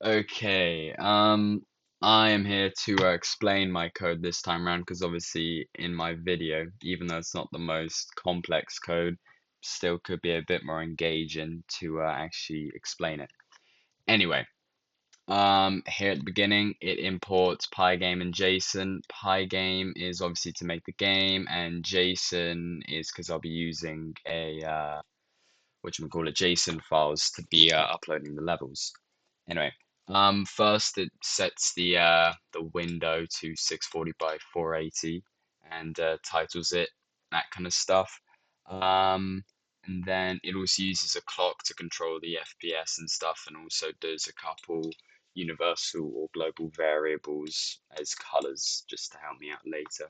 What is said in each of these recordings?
Okay, I am here to explain my code this time around because obviously in my video, even though it's not the most complex code, still could be a bit more engaging to actually explain it. Anyway, here at the beginning, it imports Pygame and JSON. Pygame is obviously to make the game, and JSON is because I'll be using a whatchamacallit, JSON files to be uploading the levels. Anyway, first it sets the window to 640 by 480 and titles it, that kind of stuff. And then it also uses a clock to control the FPS and stuff, and also does a couple universal or global variables as colors just to help me out later.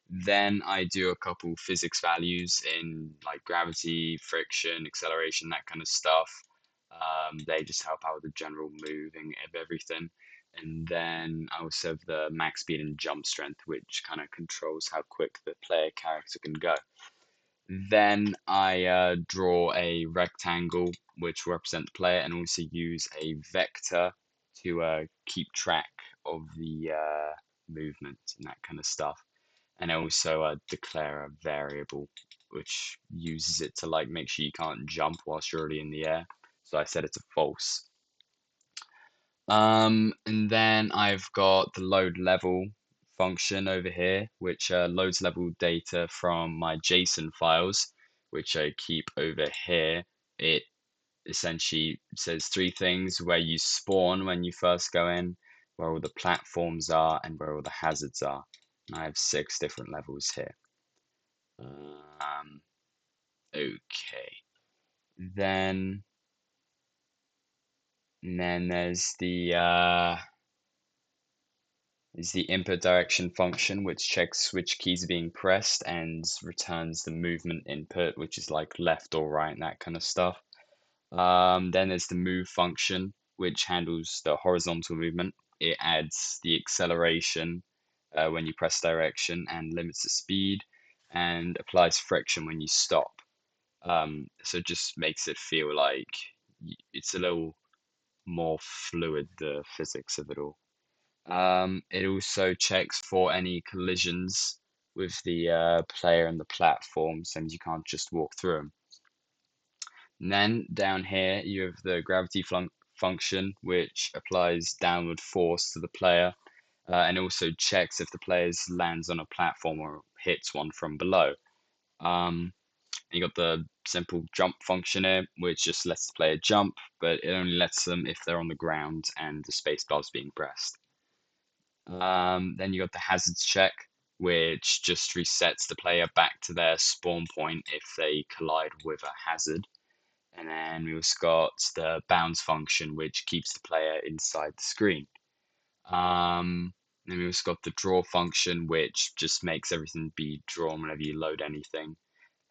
Then I do a couple physics values in like gravity, friction, acceleration, that kind of stuff. They just help out with the general moving of everything. And then I also have the max speed and jump strength, which kind of controls how quick the player character can go. Then I draw a rectangle, which will represent the player, and also use a vector to keep track of the movement and that kind of stuff. And I also declare a variable which uses it to like make sure you can't jump whilst you're already in the air. So I set it to false. And then I've got the load level function over here, which loads level data from my JSON files, which I keep over here. It essentially says three things: where you spawn when you first go in, where all the platforms are, and where all the hazards are. And I have 6 different levels here. Okay. Then, then there's the input direction function, which checks which keys are being pressed and returns the movement input, which is like left or right and that kind of stuff. Then there's the move function, which handles the horizontal movement. It adds the acceleration when you press direction and limits the speed, and applies friction when you stop. So it just makes it feel like it's a little more fluid, the physics of it all. It also checks for any collisions with the player and the platform, since you can't just walk through them. And then down here you have the gravity function, which applies downward force to the player, and also checks if the player lands on a platform or hits one from below. You got the simple jump function here, which just lets the player jump, but it only lets them if they're on the ground and the spacebar is being pressed. Then you got the hazards check, which just resets the player back to their spawn point if they collide with a hazard. And then we also got the bounds function, which keeps the player inside the screen. Then we also got the draw function, which just makes everything be drawn whenever you load anything.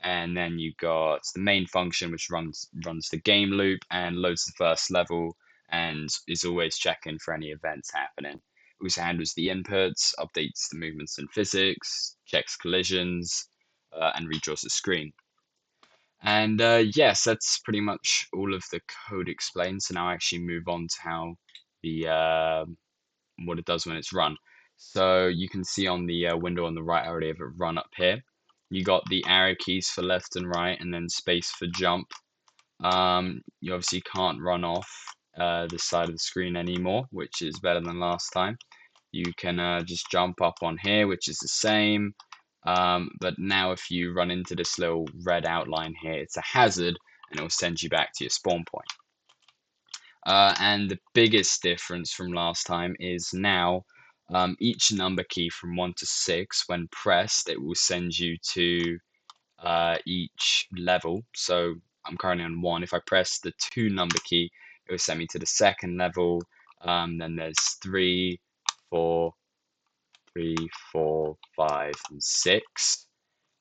And then you got the main function, which runs the game loop and loads the first level and is always checking for any events happening. It also handles the inputs, updates the movements in physics, checks collisions, and redraws the screen. And yes, that's pretty much all of the code explained. So now I actually move on to how the what it does when it's run. So you can see on the window on the right, I already have it run up here. You got the arrow keys for left and right, and then space for jump. You obviously can't run off this side of the screen anymore, which is better than last time. You can just jump up on here, which is the same. But now if you run into this little red outline here, it's a hazard, and it will send you back to your spawn point. And the biggest difference from last time is now each number key from 1 to 6, when pressed, it will send you to each level. So I'm currently on 1. If I press the 2 number key, it will send me to the second level. Then there's 3, 4, 5, and 6.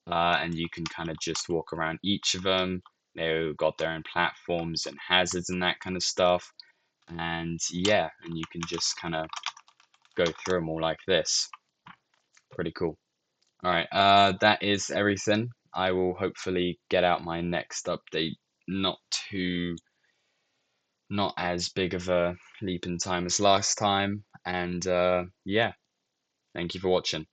And you can kind of just walk around each of them. They've got their own platforms and hazards and that kind of stuff. And yeah, and you can just kind of go through them all like this. Pretty cool. All right, that is everything. I will hopefully get out my next update not too not as big of a leap in time as last time. And yeah, thank you for watching.